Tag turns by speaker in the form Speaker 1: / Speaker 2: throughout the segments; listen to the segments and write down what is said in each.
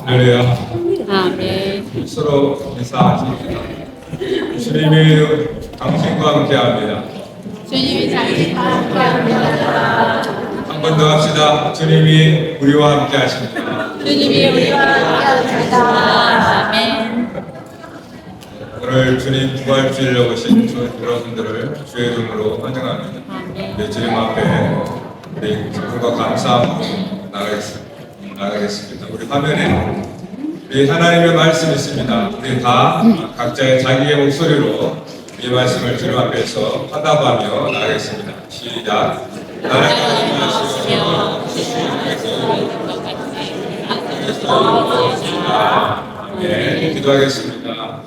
Speaker 1: 할렐루야.
Speaker 2: 아멘.
Speaker 1: 서로 인사하십니다. 주님이 당신과 함께합니다.
Speaker 2: 주님이 당신과 함께합니다.
Speaker 1: 한 번 더 합시다. 주님이 우리와 함께하십니다.
Speaker 2: 주님이 우리와 함께하십니다. 아멘.
Speaker 1: 오늘 주님 부활주일로 오신 여러분들을 주의 이름으로 환영합니다. 우리 주님 앞에 우리 기쁨과 감사함으로 나가겠습니다. 우리 화면에 우리 하나님의 말씀이 있습니다. 우리 다 각자의 자기의 목소리로 이 말씀을 주님 앞에서 화답하며 나가겠습니다. 시작. 하나님 말씀이시여 네, 기도하겠습니다.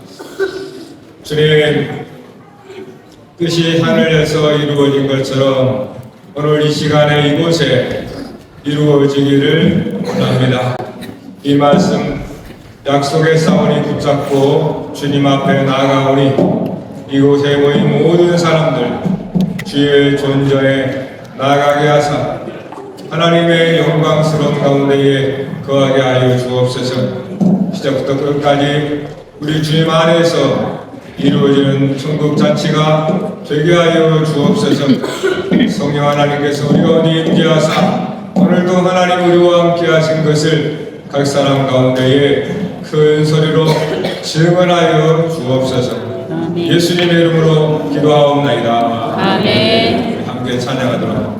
Speaker 1: 주님, 뜻이 하늘에서 이루어진 것처럼 오늘 이 시간에 이곳에 이루어지기를 원합니다. 이 말씀 약속의 사원이 붙잡고 주님 앞에 나아가오니 이곳에 모인 모든 사람들 주의 존재에 나아가게 하사 하나님의 영광스러운 가운데에 거하게 하여 주옵소서. 시작부터 끝까지 우리 주님 안에서 이루어지는 천국 잔치가 되게 하여 주옵소서. 성령 하나님께서 우리 가운데 임재하사 오늘도 하나님 우리와 함께 하신 것을 각 사람 가운데에 큰 소리로 증언하여 주옵소서. 예수님의 이름으로 기도하옵나이다.
Speaker 2: 아멘.
Speaker 1: 함께 찬양하도록.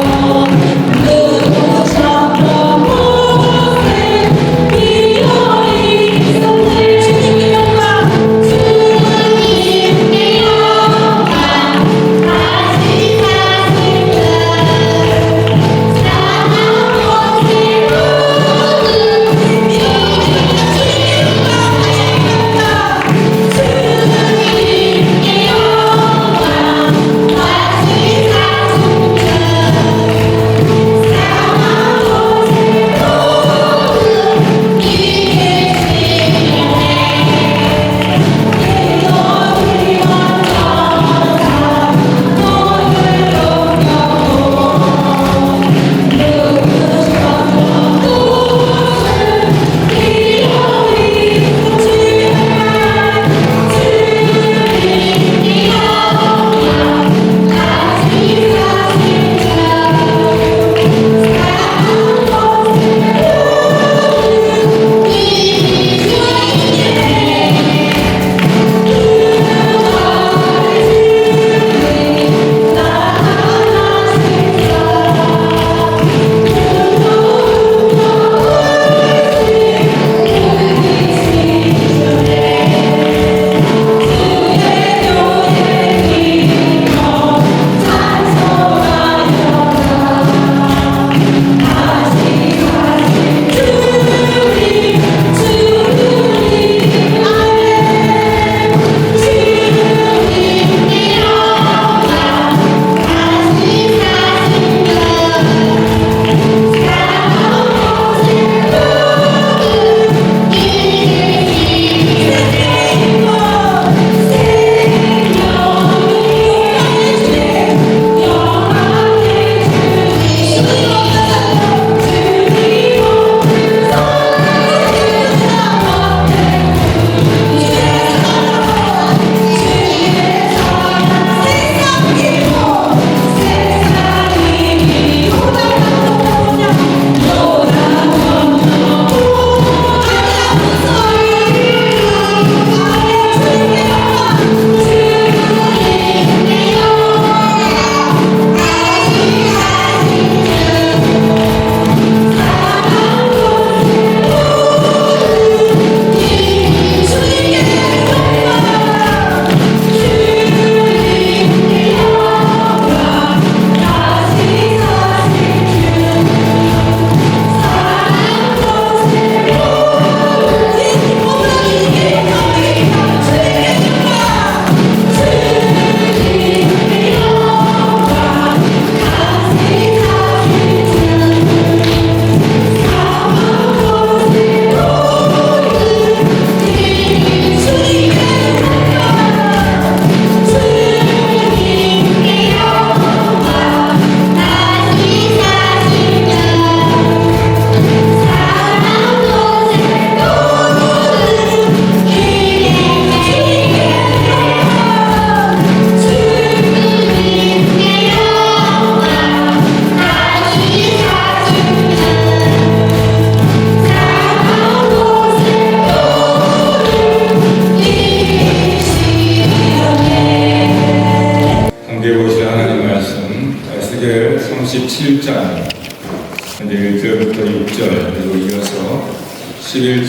Speaker 3: Oh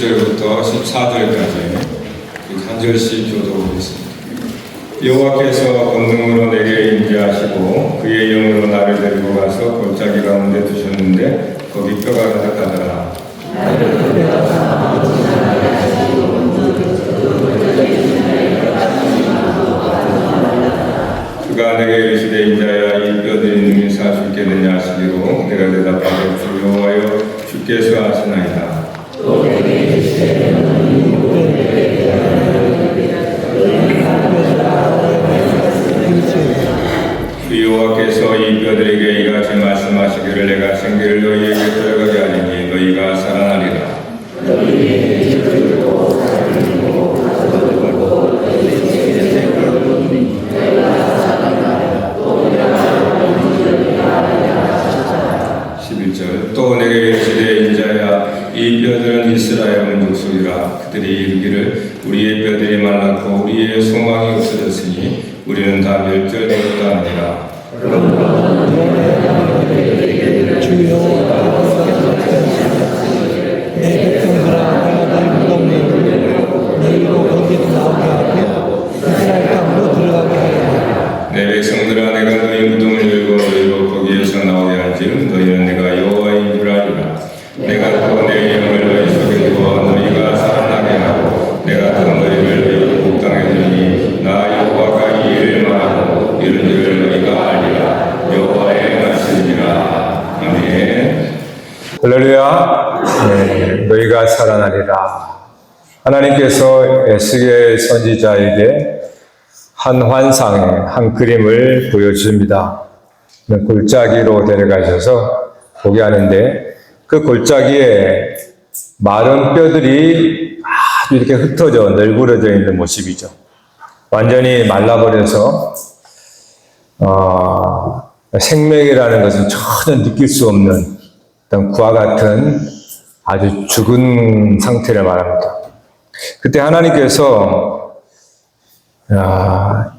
Speaker 1: 11절부터 14절까지 한 절씩 교독하겠습니다. 여호와께서 권능으로 내게 임재하시고 그의 영으로 나를 데리고 가서 골짜기 가운데 두셨는데 거기 뼈가 가득하더라. 그가 내게 이르시되 인자야 이 뼈들이 능히 살 수 있겠느냐 하시기로 내가 대답하되 주 여호와여 주께서 하시나이다. 주 여호와께서 이 뼈들에게 이같이 말씀하시기를 내가 생기를 너희에게 들어가게 하리니 너희가 살아나리라. 또 내게 이르시되 인자야 이 뼈들은 이스라엘 민족소리라. 그들이 이르기를 우리의 뼈들이 말랐고 우리의 소망이 없어졌으니 우리는 다 멸절되었다 하니라.
Speaker 3: 주여 내 백성들아 내가 너희 무덤을 너희로 거기로 나오게 하고 이스라엘 땅으로 들어가게 하리라.
Speaker 1: 내 백성들아 내가 너희 무덤을 열고 너희로 거기에서 나오게 한즉 너희는 내가 여호와인 줄 알리라. 내가 또 내 영을 너희 속에 두어 너희가 살아나게 하고 내가 또 너희를 너희 복당에 두니 나 여호와가 이 일을 말하고 이런 일을 너희가 알리라. 여호와의 말씀이라. 아멘. 할렐루야. 너희가 살아나리라. 하나님께서 에스겔 선지자에게 한 환상의 한 그림을 보여줍니다. 골짜기로 데려가셔서 보게 하는데 그 골짜기에 마른 뼈들이 아주 이렇게 흩어져 널브러져 있는 모습이죠. 완전히 말라버려서 생명이라는 것은 전혀 느낄 수 없는 어떤 구와 같은 아주 죽은 상태를 말합니다. 그때 하나님께서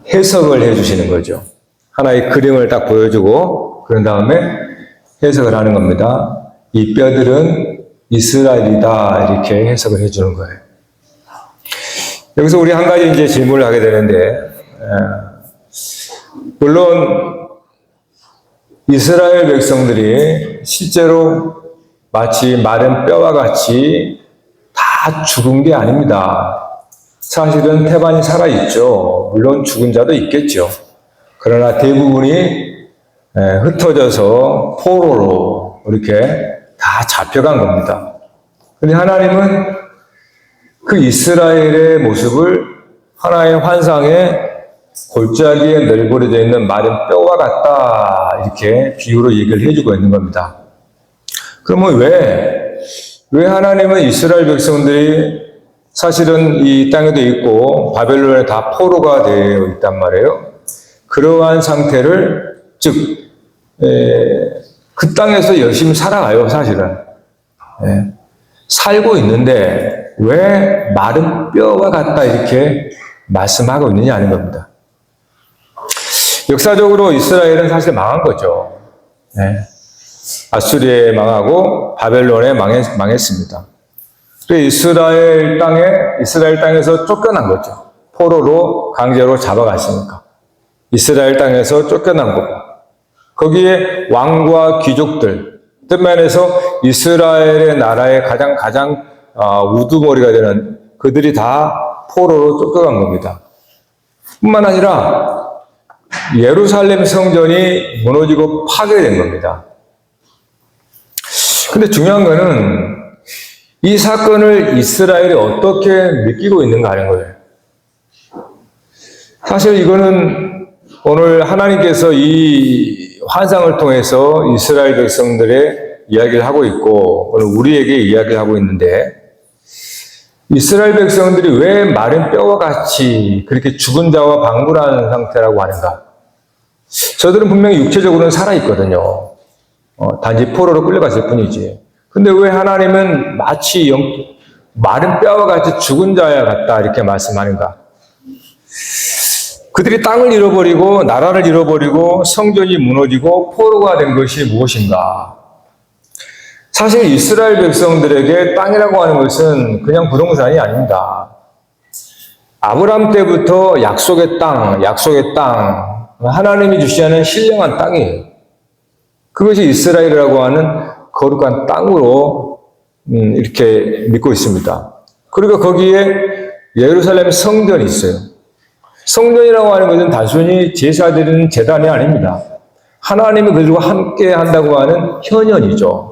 Speaker 1: 해석을 해주시는 거죠. 하나의 그림을 딱 보여주고 그런 다음에 해석을 하는 겁니다. 이 뼈들은 이스라엘이다 이렇게 해석을 해주는 거예요. 여기서 우리 한 가지 이제 질문을 하게 되는데 물론 이스라엘 백성들이 실제로 마치 마른 뼈와 같이 다 죽은 게 아닙니다. 사실은 태반이 살아있죠. 물론 죽은 자도 있겠죠. 그러나 대부분이 흩어져서 포로로 이렇게 다 잡혀간 겁니다. 그런데 하나님은 그 이스라엘의 모습을 하나의 환상에 골짜기에 널브러져 있는 마른 뼈와 같다 이렇게 비유로 얘기를 해주고 있는 겁니다. 그러면 왜 하나님은 이스라엘 백성들이 사실은 이 땅에도 있고 바벨론에 다 포로가 되어 있단 말이에요. 그러한 상태를 즉 그 땅에서 열심히 살아가요. 사실은 살고 있는데 왜 마른 뼈와 같다 이렇게 말씀하고 있느냐 하는 겁니다. 역사적으로 이스라엘은 사실 망한 거죠. 아수리에 망하고 바벨론에 망했습니다. 이스라엘 땅에서 쫓겨난 거죠. 포로로 강제로 잡아갔으니까. 이스라엘 땅에서 쫓겨난 거고. 거기에 왕과 귀족들, 뜻면에서 이스라엘의 나라의 가장 우두머리가 되는 그들이 다 포로로 쫓겨간 겁니다. 뿐만 아니라 예루살렘 성전이 무너지고 파괴된 겁니다. 근데 중요한 거는 이 사건을 이스라엘이 어떻게 느끼고 있는가 하는 거예요. 사실 이거는 오늘 하나님께서 이 환상을 통해서 이스라엘 백성들의 이야기를 하고 있고 오늘 우리에게 이야기를 하고 있는데 이스라엘 백성들이 왜 마른 뼈와 같이 그렇게 죽은 자와 방불한 상태라고 하는가? 저들은 분명히 육체적으로는 살아있거든요. 단지 포로로 끌려갔을 뿐이지. 근데 왜 하나님은 마치 마른 뼈와 같이 죽은 자와 같다 이렇게 말씀하는가? 그들이 땅을 잃어버리고 나라를 잃어버리고 성전이 무너지고 포로가 된 것이 무엇인가?
Speaker 4: 사실 이스라엘 백성들에게 땅이라고 하는 것은 그냥 부동산이 아닙니다. 아브라함 때부터 약속의 땅, 하나님이 주시는 신령한 땅이에요. 그것이 이스라엘이라고 하는 거룩한 땅으로 이렇게 믿고 있습니다. 그리고 거기에 예루살렘 성전이 있어요. 성전이라고 하는 것은 단순히 제사 드리는 제단이 아닙니다. 하나님이 그들과 함께 한다고 하는 현현이죠.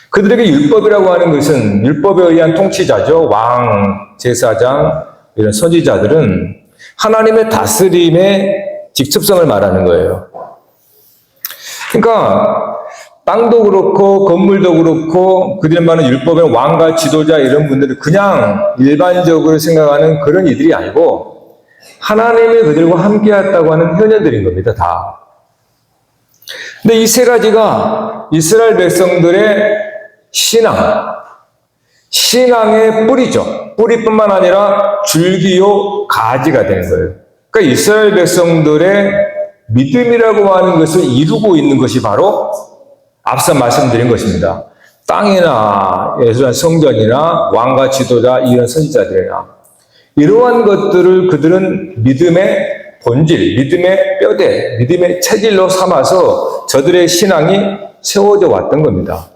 Speaker 4: 그들에게 율법이라고 하는 것은 율법에 의한 통치자죠. 왕, 제사장, 이런 선지자들은 하나님의 다스림의 직접성을 말하는 거예요. 그러니까 땅도 그렇고 건물도 그렇고 그들의 말은 율법의 왕과 지도자 이런 분들은 그냥 일반적으로 생각하는 그런 이들이 아니고 하나님이 그들과 함께 했다고 하는 현현들인 겁니다. 다. 근데 이 세 가지가 이스라엘 백성들의 신앙의 뿌리죠. 뿌리뿐만 아니라 줄기요 가지가 되는 거예요. 그러니까 이스라엘 백성들의 믿음이라고 하는 것을 이루고 있는 것이 바로 앞서 말씀드린 것입니다. 땅이나 예수란 성전이나 왕과 지도자 이런 선지자들이나 이러한 것들을 그들은 믿음의 본질, 믿음의 뼈대, 믿음의 체질로 삼아서 저들의 신앙이 세워져 왔던 겁니다.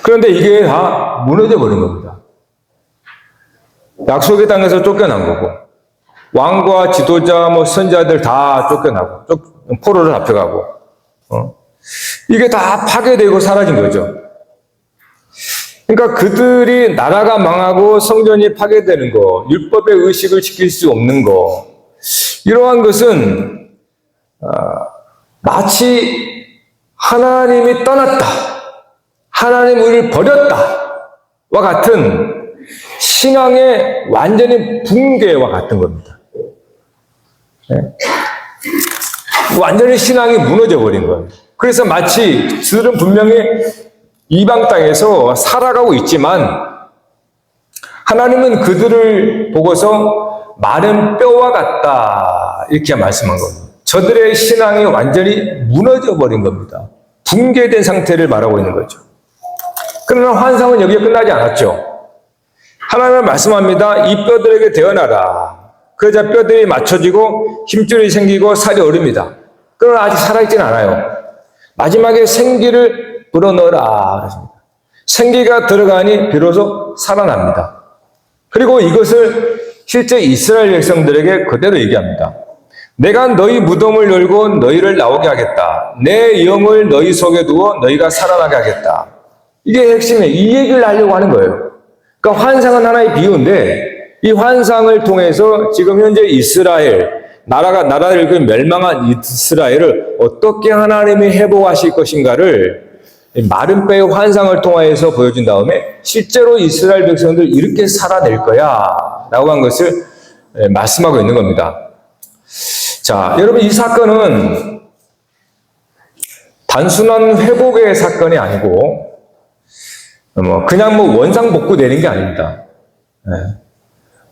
Speaker 4: 그런데 이게 다 무너져 버린 겁니다. 약속의 땅에서 쫓겨난 거고 왕과 지도자, 선자들 다 쫓겨나고 포로를 잡혀가고 이게 다 파괴되고 사라진 거죠. 그러니까 그들이 나라가 망하고 성전이 파괴되는 거, 율법의 의식을 지킬 수 없는 거, 이러한 것은 마치 하나님이 떠났다, 하나님 우리를 버렸다와 같은 신앙의 완전히 붕괴와 같은 겁니다. 네? 완전히 신앙이 무너져 버린 거예요. 그래서 마치 그들은 분명히 이방 땅에서 살아가고 있지만 하나님은 그들을 보고서 마른 뼈와 같다 이렇게 말씀한 겁니다. 저들의 신앙이 완전히 무너져 버린 겁니다. 붕괴된 상태를 말하고 있는 거죠. 그러나 환상은 여기에 끝나지 않았죠. 하나님은 말씀합니다. 이 뼈들에게 대언하라. 그러자 뼈들이 맞춰지고 힘줄이 생기고 살이 오릅니다. 그러나 아직 살아있지는 않아요. 마지막에 생기를 불어넣어라. 생기가 들어가니 비로소 살아납니다. 그리고 이것을 실제 이스라엘 백성들에게 그대로 얘기합니다. 내가 너희 무덤을 열고 너희를 나오게 하겠다. 내 영을 너희 속에 두어 너희가 살아나게 하겠다. 이게 핵심이에요. 이 얘기를 하려고 하는 거예요. 그러니까 환상은 하나의 비유인데 이 환상을 통해서 지금 현재 이스라엘 나라를 멸망한 이스라엘을 어떻게 하나님이 회복하실 것인가를 마른 뼈의 환상을 통해서 보여준 다음에 실제로 이스라엘 백성들 이렇게 살아낼 거야 라고 한 것을 말씀하고 있는 겁니다. 자, 여러분 이 사건은 단순한 회복의 사건이 아니고 그냥 원상복구 되는 게 아닙니다.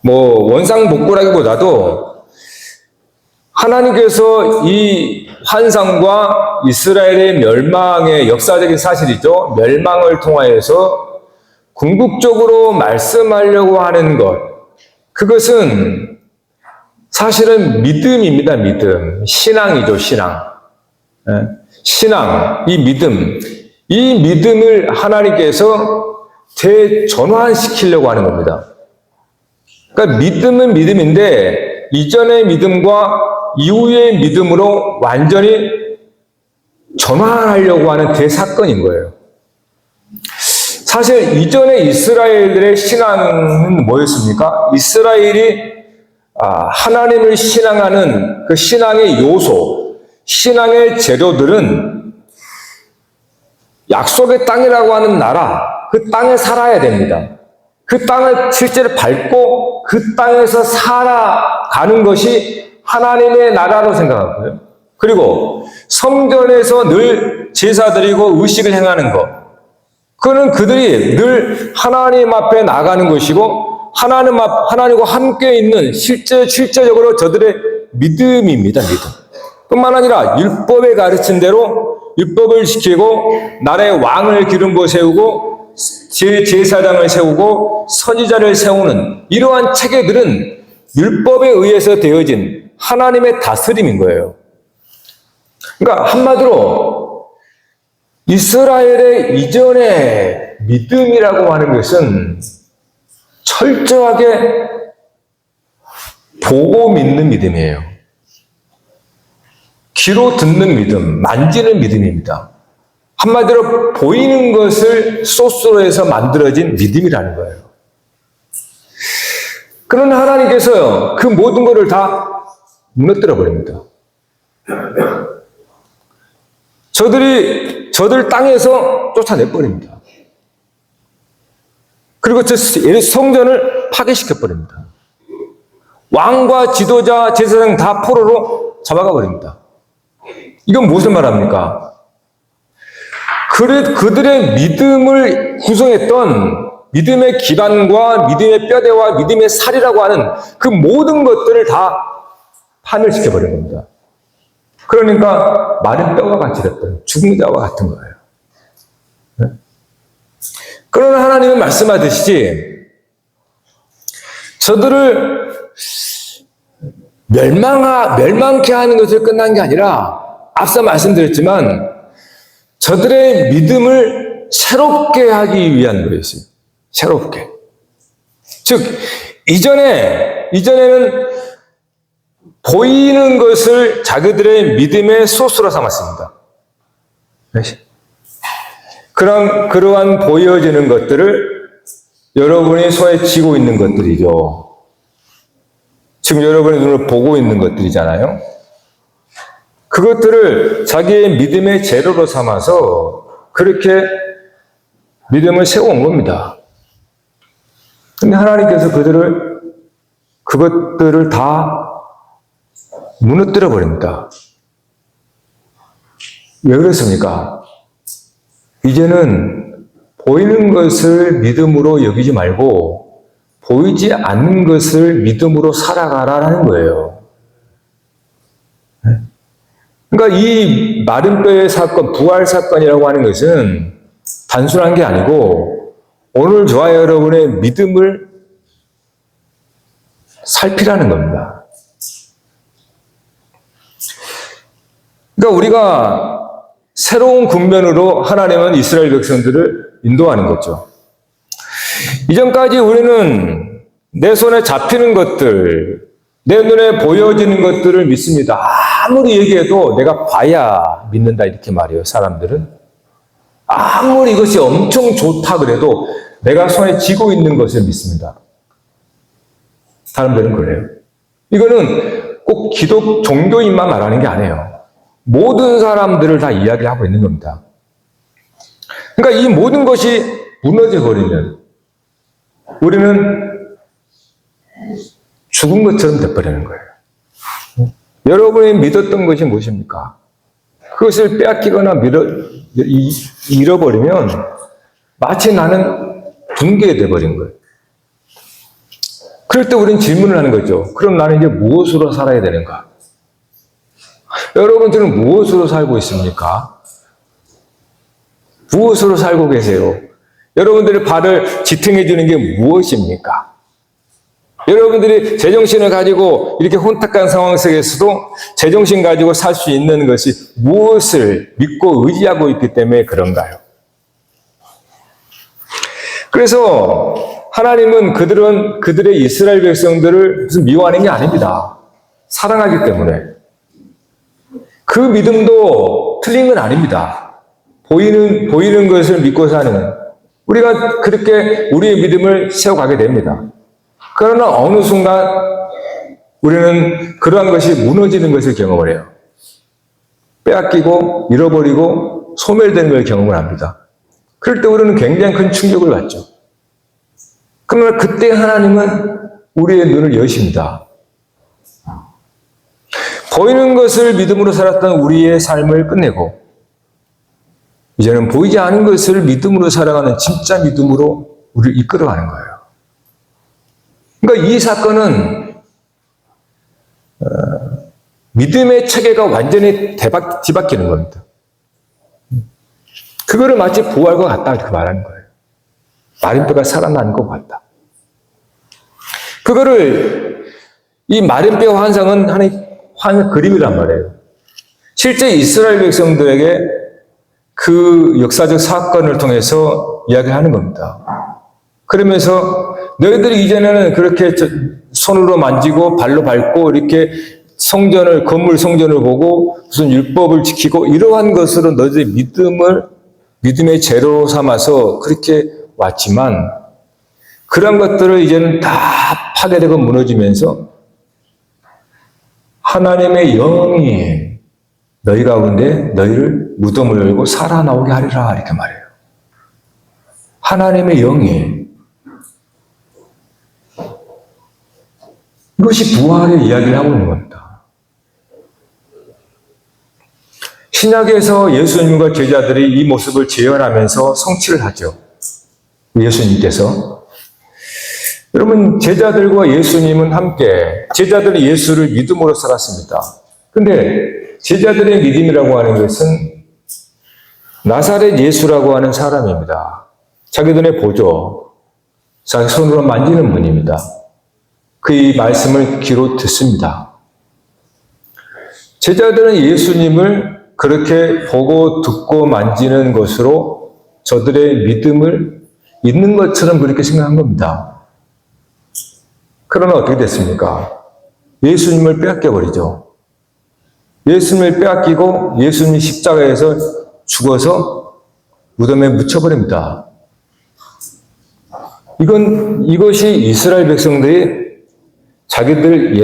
Speaker 4: 원상복구라기보다도 하나님께서 이 환상과 이스라엘의 멸망의 역사적인 사실이죠. 멸망을 통하여서 궁극적으로 말씀하려고 하는 것. 그것은 사실은 믿음입니다. 믿음. 신앙이죠. 신앙. 신앙, 이 믿음. 이 믿음을 하나님께서 대전환시키려고 하는 겁니다. 그러니까 믿음은 믿음인데 이전의 믿음과 이후의 믿음으로 완전히 전환하려고 하는 대사건인 거예요. 사실 이전에 이스라엘들의 신앙은 뭐였습니까? 이스라엘이 하나님을 신앙하는 그 신앙의 요소, 신앙의 재료들은 약속의 땅이라고 하는 나라, 그 땅에 살아야 됩니다. 그 땅을 실제로 밟고 그 땅에서 살아가는 것이 하나님의 나라로 생각하고요. 그리고 성전에서 늘 제사 드리고 의식을 행하는 것. 그거는 그들이 늘 하나님 앞에 나가는 것이고 하나님과 함께 있는 실제적으로 저들의 믿음입니다. 믿음. 뿐만 아니라 율법에 가르친 대로 율법을 지키고 나라의 왕을 기름부어 세우고 제사장을 세우고 선지자를 세우는 이러한 체계들은 율법에 의해서 되어진 하나님의 다스림인 거예요. 그러니까 한마디로 이스라엘의 이전의 믿음이라고 하는 것은 철저하게 보고 믿는 믿음이에요. 귀로 듣는 믿음, 만지는 믿음입니다. 한마디로 보이는 것을 소스로 해서 만들어진 믿음이라는 거예요. 그러나 하나님께서 그 모든 것을 다 무너뜨려 버립니다. 저들 땅에서 쫓아내 버립니다. 그리고 저 성전을 파괴시켜 버립니다. 왕과 지도자, 제사장 다 포로로 잡아가 버립니다. 이건 무슨 말합니까? 그들의 믿음을 구성했던 믿음의 기반과 믿음의 뼈대와 믿음의 살이라고 하는 그 모든 것들을 다 파멸시켜 버린 겁니다. 그러니까 마른 뼈가 같이 됐던 죽은 자와 같은 거예요. 네? 그러나 하나님은 말씀하듯이 저들을 멸망케 하는 것을 끝난 게 아니라 앞서 말씀드렸지만 저들의 믿음을 새롭게 하기 위한 거였어요. 새롭게. 즉 이전에는 보이는 것을 자기들의 믿음의 소스로 삼았습니다. 그러한 보여지는 것들을 여러분이 손에 쥐고 있는 것들이죠. 지금 여러분의 눈을 보고 있는 것들이잖아요. 그것들을 자기의 믿음의 재료로 삼아서 그렇게 믿음을 세워온 겁니다. 근데 하나님께서 그것들을 다 무너뜨려 버립니다. 왜 그렇습니까? 이제는 보이는 것을 믿음으로 여기지 말고 보이지 않는 것을 믿음으로 살아가라는 거예요. 그러니까 이 마른 뼈의 사건, 부활 사건이라고 하는 것은 단순한 게 아니고 오늘 저와 여러분의 믿음을 살피라는 겁니다. 그러니까 우리가 새로운 국면으로 하나님은 이스라엘 백성들을 인도하는 거죠. 이전까지 우리는 내 손에 잡히는 것들, 내 눈에 보여지는 것들을 믿습니다. 아무리 얘기해도 내가 봐야 믿는다 이렇게 말해요, 사람들은. 아무리 이것이 엄청 좋다 그래도 내가 손에 쥐고 있는 것을 믿습니다. 사람들은 그래요. 이거는 꼭 기독 종교인만 말하는 게 아니에요. 모든 사람들을 다 이야기하고 있는 겁니다. 그러니까 이 모든 것이 무너져 버리면 우리는 죽은 것처럼 돼버리는 거예요. 여러분이 믿었던 것이 무엇입니까? 그것을 빼앗기거나 잃어버리면 마치 나는 붕괴돼 버린 거예요. 그럴 때 우리는 질문을 하는 거죠. 그럼 나는 이제 무엇으로 살아야 되는가? 여러분들은 무엇으로 살고 있습니까? 무엇으로 살고 계세요? 여러분들의 발을 지탱해 주는 게 무엇입니까? 여러분들이 제정신을 가지고 이렇게 혼탁한 상황 속에서도 제정신 가지고 살 수 있는 것이 무엇을 믿고 의지하고 있기 때문에 그런가요? 그래서 하나님은 그들의 이스라엘 백성들을 무슨 미워하는 게 아닙니다. 사랑하기 때문에. 그 믿음도 틀린 건 아닙니다. 보이는 것을 믿고 사는 우리가 그렇게 우리의 믿음을 세워가게 됩니다. 그러나 어느 순간 우리는 그러한 것이 무너지는 것을 경험을 해요. 빼앗기고 잃어버리고 소멸되는 걸 경험을 합니다. 그럴 때 우리는 굉장히 큰 충격을 받죠. 그러나 그때 하나님은 우리의 눈을 여십니다. 보이는 것을 믿음으로 살았던 우리의 삶을 끝내고 이제는 보이지 않은 것을 믿음으로 살아가는 진짜 믿음으로 우리를 이끌어가는 거예요. 그러니까 이 사건은 믿음의 체계가 완전히 뒤바뀌는 겁니다. 그거를 마치 부활과 같다 이렇게 말하는 거예요. 마른 뼈가 살아나는 것 같다. 그거를 이 마른 뼈 환상은 하나의 그림이란 말이에요. 실제 이스라엘 백성들에게 그 역사적 사건을 통해서 이야기하는 겁니다. 그러면서 너희들이 이제는 그렇게 손으로 만지고 발로 밟고 이렇게 건물 성전을 보고 무슨 율법을 지키고 이러한 것으로 너희들의 믿음의 재료로 삼아서 그렇게 왔지만 그런 것들을 이제는 다 파괴되고 무너지면서 하나님의 영이 너희 가운데 너희를 무덤을 열고 살아나오게 하리라 이렇게 말해요. 하나님의 영이 이것이 부활의 이야기를 하고 있는 겁니다. 신약에서 예수님과 제자들이 이 모습을 재현하면서 성취를 하죠. 예수님께서. 여러분, 제자들과 예수님은 함께, 제자들은 예수를 믿음으로 살았습니다. 근데 제자들의 믿음이라고 하는 것은 나사렛 예수라고 하는 사람입니다. 자기들의 보조, 자기 손으로 만지는 분입니다. 그의 말씀을 귀로 듣습니다. 제자들은 예수님을 그렇게 보고 듣고 만지는 것으로 저들의 믿음을 있는 것처럼 그렇게 생각한 겁니다. 그러나 어떻게 됐습니까? 예수님을 빼앗겨버리죠. 예수님을 빼앗기고 예수님이 십자가에서 죽어서 무덤에 묻혀버립니다. 이것이 이스라엘 백성들이 자기들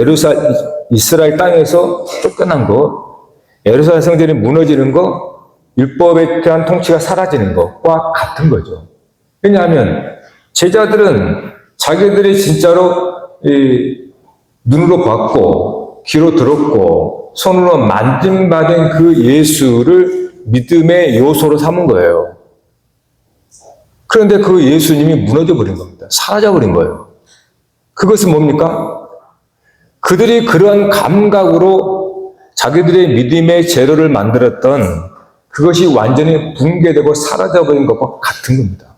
Speaker 4: 이스라엘 땅에서 쫓겨난 것, 예루살렘 성전이 무너지는 것, 율법에 대한 통치가 사라지는 것과 같은 거죠. 왜냐하면 제자들은 자기들이 진짜로 눈으로 봤고 귀로 들었고 손으로 만짐받은 그 예수를 믿음의 요소로 삼은 거예요. 그런데 그 예수님이 무너져 버린 겁니다. 사라져 버린 거예요. 그것은 뭡니까? 그들이 그러한 감각으로 자기들의 믿음의 재료를 만들었던 그것이 완전히 붕괴되고 사라져버린 것과 같은 겁니다.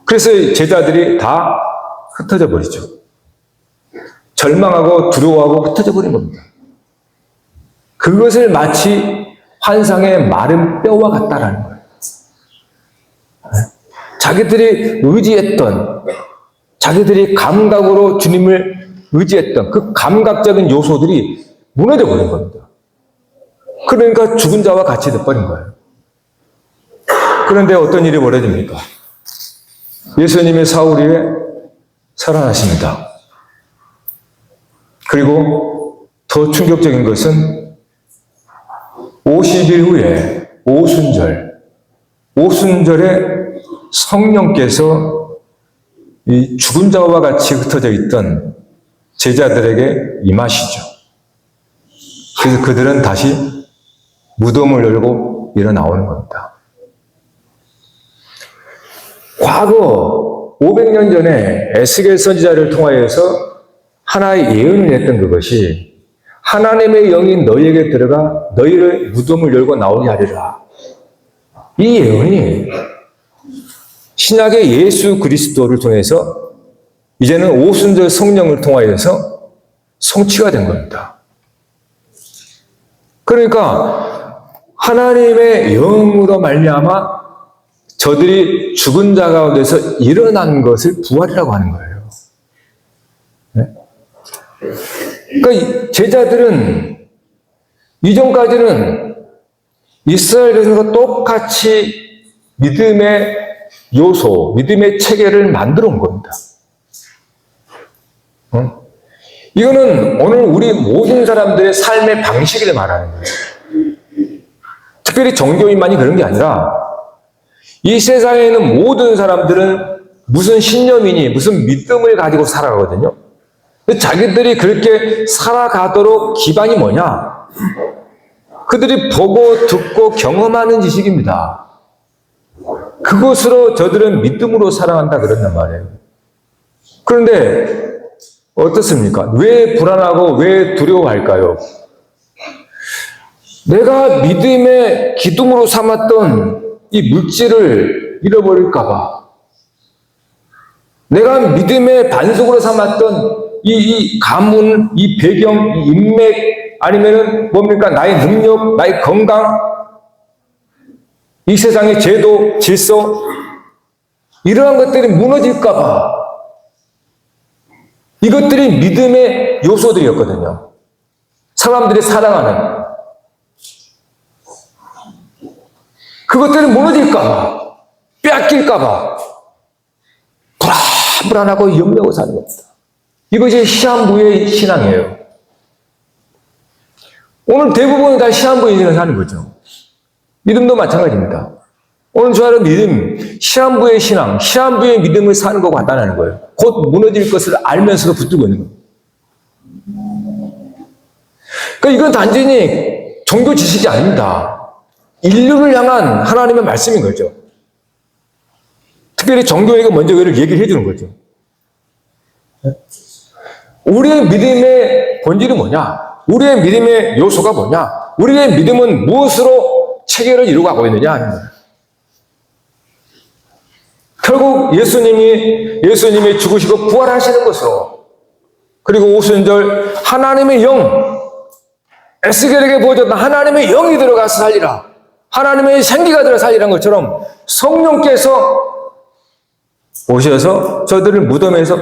Speaker 4: 그래서 제자들이 다 흩어져 버리죠. 절망하고 두려워하고 흩어져 버린 겁니다. 그것을 마치 환상의 마른 뼈와 같다라는 거예요. 자기들이 의지했던, 자기들이 감각으로 주님을 의지했던 그 감각적인 요소들이 무너져 버린 겁니다. 그러니까 죽은 자와 같이 돼버린 거예요. 그런데 어떤 일이 벌어집니까? 예수님의 사흘 후에 살아나십니다. 그리고 더 충격적인 것은 50일 후에 오순절에 성령께서 이 죽은 자와 같이 흩어져 있던 제자들에게 임하시죠. 그래서 그들은 다시 무덤을 열고 일어나오는 겁니다. 과거 500년 전에 에스겔 선지자를 통하여서 하나의 예언을 했던 그것이 하나님의 영이 너희에게 들어가 너희를 무덤을 열고 나오게 하리라. 이 예언이 신약의 예수 그리스도를 통해서 이제는 오순절 성령을 통하여서 성취가 된 겁니다. 그러니까 하나님의 영으로 말미암아 저들이 죽은 자 가운데서 일어난 것을 부활이라고 하는 거예요. 네? 그러니까 제자들은 이전까지는 이스라엘 백성과 똑같이 믿음의 요소, 믿음의 체계를 만들어 온 겁니다. 이거는 오늘 우리 모든 사람들의 삶의 방식을 말하는 거예요. 특별히 종교인만이 그런 게 아니라 이 세상에 있는 모든 사람들은 무슨 신념이니 무슨 믿음을 가지고 살아가거든요. 자기들이 그렇게 살아가도록 기반이 뭐냐? 그들이 보고 듣고 경험하는 지식입니다. 그것으로 저들은 믿음으로 살아간다 그런단 말이에요. 그런데 어떻습니까? 왜 불안하고 왜 두려워할까요? 내가 믿음의 기둥으로 삼았던 이 물질을 잃어버릴까봐, 내가 믿음의 반석으로 삼았던 이 가문, 이 배경, 이 인맥, 아니면은 뭡니까? 나의 능력, 나의 건강, 이 세상의 제도, 질서, 이러한 것들이 무너질까봐, 이것들이 믿음의 요소들이었거든요. 사람들이 사랑하는. 그것들이 무너질까봐, 빼앗길까봐, 불안하고 염려하고 사는 겁니다. 이것이 시한부의 신앙이에요. 오늘 대부분 다 시한부의 신앙을 사는 거죠. 믿음도 마찬가지입니다. 오늘 저하는 믿음, 시한부의 신앙, 시한부의 믿음을 사는 것 같다는 거예요. 곧 무너질 것을 알면서도 붙들고 있는 거예요. 그러니까 이건 단순히 종교 지식이 아닙니다. 인류를 향한 하나님의 말씀인 거죠. 특별히 종교에게 먼저 이걸 얘기를 해주는 거죠. 우리의 믿음의 본질이 뭐냐? 우리의 믿음의 요소가 뭐냐? 우리의 믿음은 무엇으로 체계를 이루어가고 있느냐 하는 거예요. 결국 예수님이 죽으시고 부활하시는 것으로, 그리고 오순절 하나님의 영, 에스겔에게 보여줬던 하나님의 영이 들어가서 살리라, 하나님의 생기가 들어 살리라는 것처럼 성령께서 오셔서 저들을 무덤에서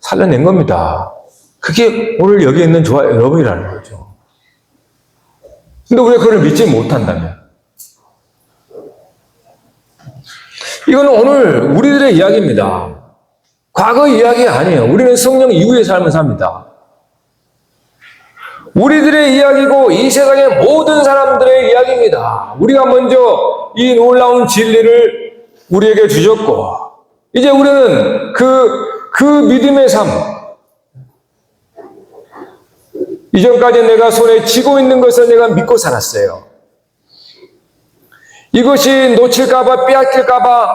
Speaker 4: 살려낸 겁니다. 그게 오늘 여기 있는 저와 여러분이라는 거죠. 근데 우리가 그걸 믿지 못한다면, 이건 오늘 우리들의 이야기입니다. 과거 이야기 아니에요. 우리는 성령 이후의 삶을 삽니다. 우리들의 이야기고 이 세상의 모든 사람들의 이야기입니다. 우리가 먼저 이 놀라운 진리를 우리에게 주셨고, 이제 우리는 그 믿음의 삶, 이전까지 내가 손에 쥐고 있는 것을 내가 믿고 살았어요. 이것이 놓칠까봐, 빼앗길까봐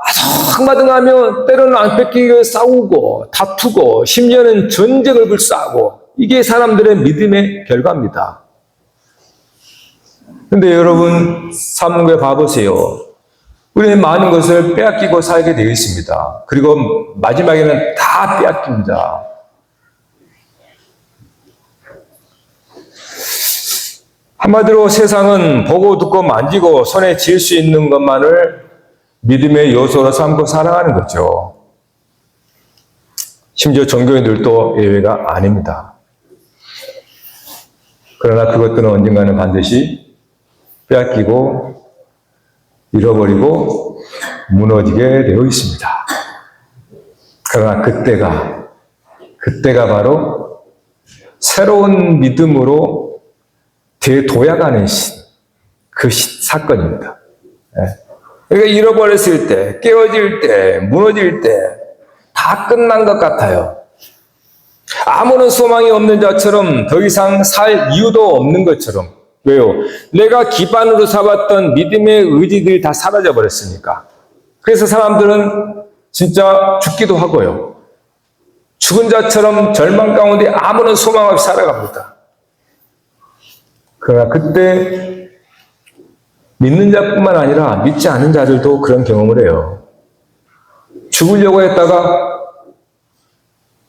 Speaker 4: 아성마등하며 때로는 안 뺏기고 싸우고 다투고 심지어는 전쟁을 불사하고, 이게 사람들의 믿음의 결과입니다. 근데 여러분, 삶을 봐보세요. 우리는 많은 것을 빼앗기고 살게 되어 있습니다. 그리고 마지막에는 다 빼앗깁니다. 한마디로 세상은 보고 듣고 만지고 손에 쥘 수 있는 것만을 믿음의 요소로 삼고 살아가는 거죠. 심지어 종교인들도 예외가 아닙니다. 그러나 그것들은 언젠가는 반드시 빼앗기고 잃어버리고 무너지게 되어 있습니다. 그러나 그때가 바로 새로운 믿음으로 되도약하는 그 사건입니다. 그러니까 잃어버렸을 때, 깨어질 때, 무너질 때 다 끝난 것 같아요. 아무런 소망이 없는 자처럼 더 이상 살 이유도 없는 것처럼. 왜요? 내가 기반으로 삼았던 믿음의 의지들이 다 사라져 버렸으니까. 그래서 사람들은 진짜 죽기도 하고요. 죽은 자처럼 절망 가운데 아무런 소망 없이 살아갑니다. 그러나 그때 믿는 자뿐만 아니라 믿지 않는 자들도 그런 경험을 해요. 죽으려고 했다가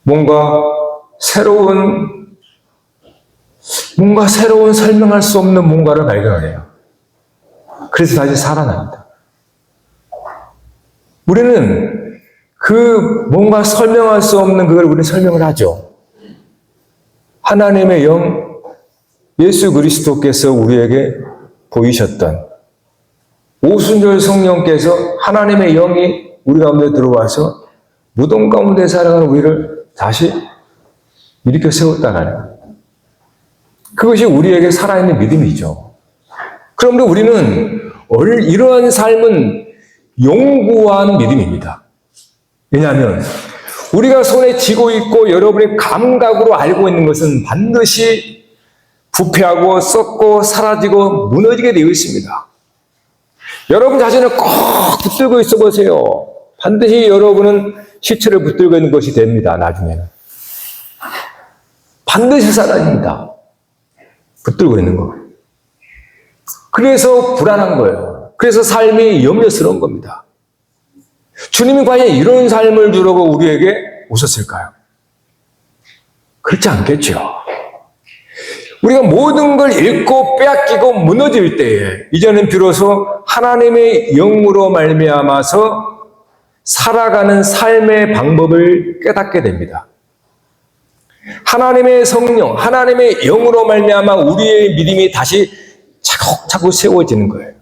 Speaker 4: 뭔가 새로운 설명할 수 없는 뭔가를 발견해요. 그래서 다시 살아납니다. 우리는 그 뭔가 설명할 수 없는 그걸 우리는 설명을 하죠. 하나님의 영, 예수 그리스도께서 우리에게 보이셨던 오순절 성령께서 하나님의 영이 우리 가운데 들어와서 무덤 가운데 살아가는 우리를 다시 일으켜 세웠다는, 그것이 우리에게 살아있는 믿음이죠. 그런데 우리는 이러한 삶은 영구한 믿음입니다. 왜냐하면 우리가 손에 쥐고 있고 여러분의 감각으로 알고 있는 것은 반드시 부패하고 썩고 사라지고 무너지게 되어 있습니다. 여러분 자신을 꼭 붙들고 있어 보세요. 반드시 여러분은 시체를 붙들고 있는 것이 됩니다. 나중에는 반드시 사라집니다. 붙들고 있는 거. 그래서 불안한 거예요. 그래서 삶이 염려스러운 겁니다. 주님이 과연 이런 삶을 주려고 우리에게 오셨을까요? 그렇지 않겠죠. 우리가 모든 걸 잃고 빼앗기고 무너질 때에 이제는 비로소 하나님의 영으로 말미암아서 살아가는 삶의 방법을 깨닫게 됩니다. 하나님의 성령, 하나님의 영으로 말미암아 우리의 믿음이 다시 차곡차곡 세워지는 거예요.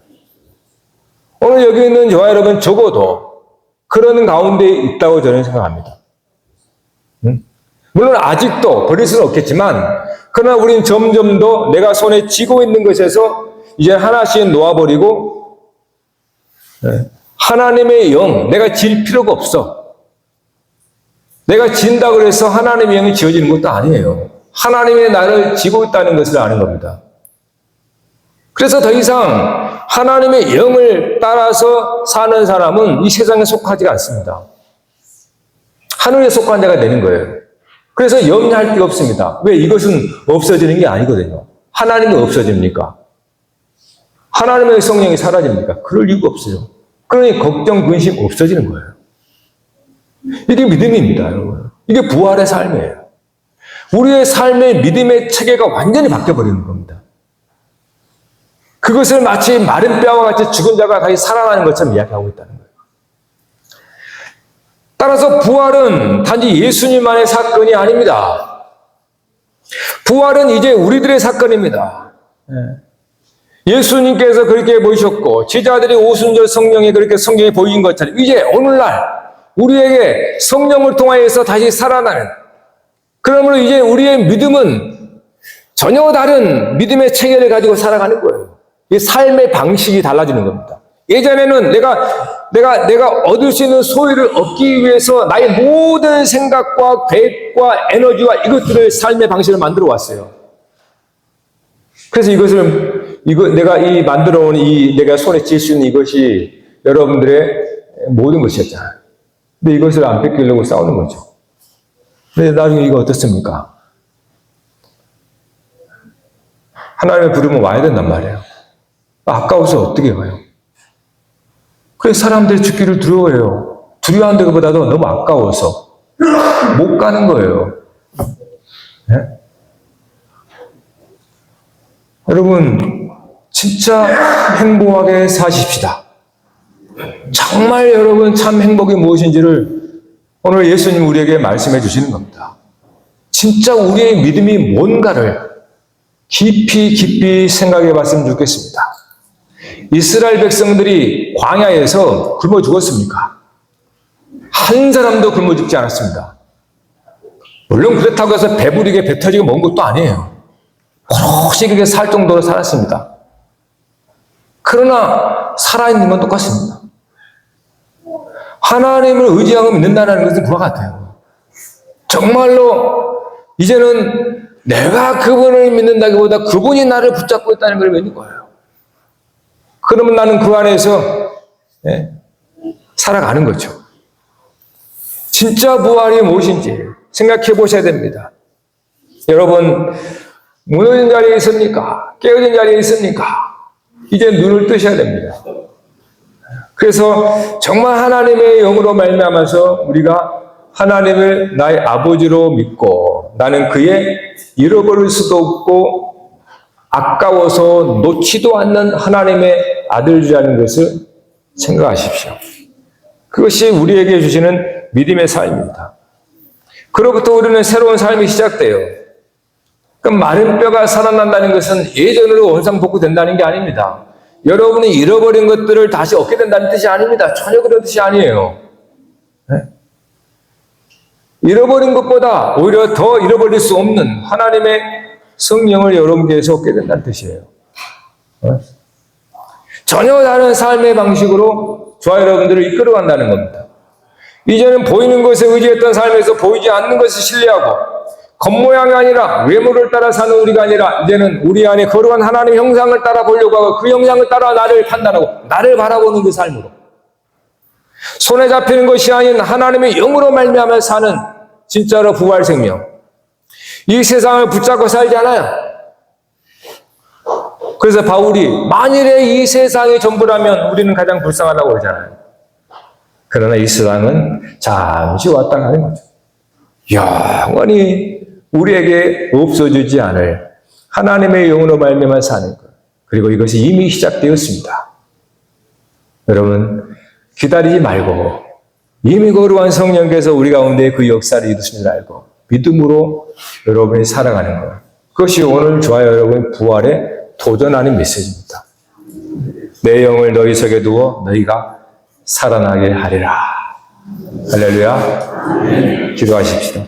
Speaker 4: 오늘 여기 있는 저와 여러분 적어도 그런 가운데 있다고 저는 생각합니다. 물론 아직도 버릴 수는 없겠지만 그러나 우리는 점점 더 내가 손에 쥐고 있는 것에서 이제 하나씩 놓아버리고 하나님의 영, 내가 질 필요가 없어. 내가 진다고 해서 하나님의 영이 지어지는 것도 아니에요. 하나님의 나를 지고 있다는 것을 아는 겁니다. 그래서 더 이상 하나님의 영을 따라서 사는 사람은 이 세상에 속하지 않습니다. 하늘에 속한 자가 되는 거예요. 그래서 염려할 게 없습니다. 왜? 이것은 없어지는 게 아니거든요. 하나님이 없어집니까? 하나님의 성령이 사라집니까? 그럴 이유가 없어요. 그러니 걱정, 근심 없어지는 거예요. 이게 믿음입니다, 여러분. 이게 부활의 삶이에요. 우리의 삶의 믿음의 체계가 완전히 바뀌어버리는 겁니다. 그것을 마치 마른 뼈와 같이 죽은 자가 다시 살아나는 것처럼 이야기하고 있다는 거예요. 따라서 부활은 단지 예수님만의 사건이 아닙니다. 부활은 이제 우리들의 사건입니다. 예수님께서 그렇게 보이셨고 제자들이 오순절 성령에 그렇게 성경에 보인 것처럼 이제 오늘날 우리에게 성령을 통하여서 다시 살아나는, 그러므로 이제 우리의 믿음은 전혀 다른 믿음의 체계를 가지고 살아가는 거예요. 이 삶의 방식이 달라지는 겁니다. 예전에는 내가 얻을 수 있는 소유를 얻기 위해서 나의 모든 생각과 계획과 에너지와 이것들을 삶의 방식을 만들어 왔어요. 그래서 내가 만들어 온 내가 손에 쥘 수 있는 이것이 여러분들의 모든 것이었잖아요. 근데 이것을 안 뺏기려고 싸우는 거죠. 근데 나중에 이거 어떻습니까? 하나님의 부르면 와야 된단 말이에요. 아까워서 어떻게 와요? 그래서 사람들이 죽기를 두려워해요. 두려워하는 것보다도 너무 아까워서 못 가는 거예요. 네? 여러분 진짜 행복하게 사십시다. 정말 여러분 참 행복이 무엇인지를 오늘 예수님 우리에게 말씀해 주시는 겁니다. 진짜 우리의 믿음이 뭔가를 깊이 생각해 봤으면 좋겠습니다. 이스라엘 백성들이 광야에서 굶어 죽었습니까? 한 사람도 굶어 죽지 않았습니다. 물론 그렇다고 해서 배부르게 배 터지게 먹은 것도 아니에요. 고록시게 살 정도로 살았습니다. 그러나 살아있는 건 똑같습니다. 하나님을 의지하고 믿는다는 것은 그와 같아요. 정말로 이제는 내가 그분을 믿는다기보다 그분이 나를 붙잡고 있다는 걸 믿는 거예요. 그러면 나는 그 안에서 살아가는 거죠. 진짜 부활이 무엇인지 생각해 보셔야 됩니다. 여러분 무너진 자리에 있습니까? 깨어진 자리에 있습니까? 이제 눈을 뜨셔야 됩니다. 그래서 정말 하나님의 영으로 말미암아서 우리가 하나님을 나의 아버지로 믿고 나는 그의 잃어버릴 수도 없고 아까워서 놓지도 않는 하나님의 아들이라는 것을 생각하십시오. 그것이 우리에게 주시는 믿음의 삶입니다. 그로부터 우리는 새로운 삶이 시작돼요. 그럼 마른 뼈가 살아난다는 것은 예전으로 원상복구된다는 게 아닙니다. 여러분이 잃어버린 것들을 다시 얻게 된다는 뜻이 아닙니다. 전혀 그런 뜻이 아니에요. 네? 잃어버린 것보다 오히려 더 잃어버릴 수 없는 하나님의 성령을 여러분께서 얻게 된다는 뜻이에요. 네? 전혀 다른 삶의 방식으로 저와 여러분들을 이끌어간다는 겁니다. 이제는 보이는 것에 의지했던 삶에서 보이지 않는 것을 신뢰하고 겉모양이 아니라 외모를 따라 사는 우리가 아니라 이제는 우리 안에 거룩한 하나님의 형상을 따라 보려고 하고 그 형상을 따라 나를 판단하고 나를 바라보는 그 삶으로 손에 잡히는 것이 아닌 하나님의 영으로 말미암아 사는 진짜로 부활 생명. 이 세상을 붙잡고 살지 않아요. 그래서 바울이 만일에 이 세상이 전부라면 우리는 가장 불쌍하다고 그러잖아요. 그러나 이 세상은 잠시 왔다 가는 거죠. 영원히 우리에게 없어지지 않을 하나님의 영으로 말미암아 사는 것. 그리고 이것이 이미 시작되었습니다. 여러분 기다리지 말고 이미 거룩한 성령께서 우리 가운데 그 역사를 이루심을 알고 믿음으로 여러분이 살아가는 것. 그것이 오늘 저와 여러분의 부활의 도전하는 메시지입니다. 내 영을 너희 속에 두어 너희가 살아나게 하리라. 할렐루야. 기도하십시다.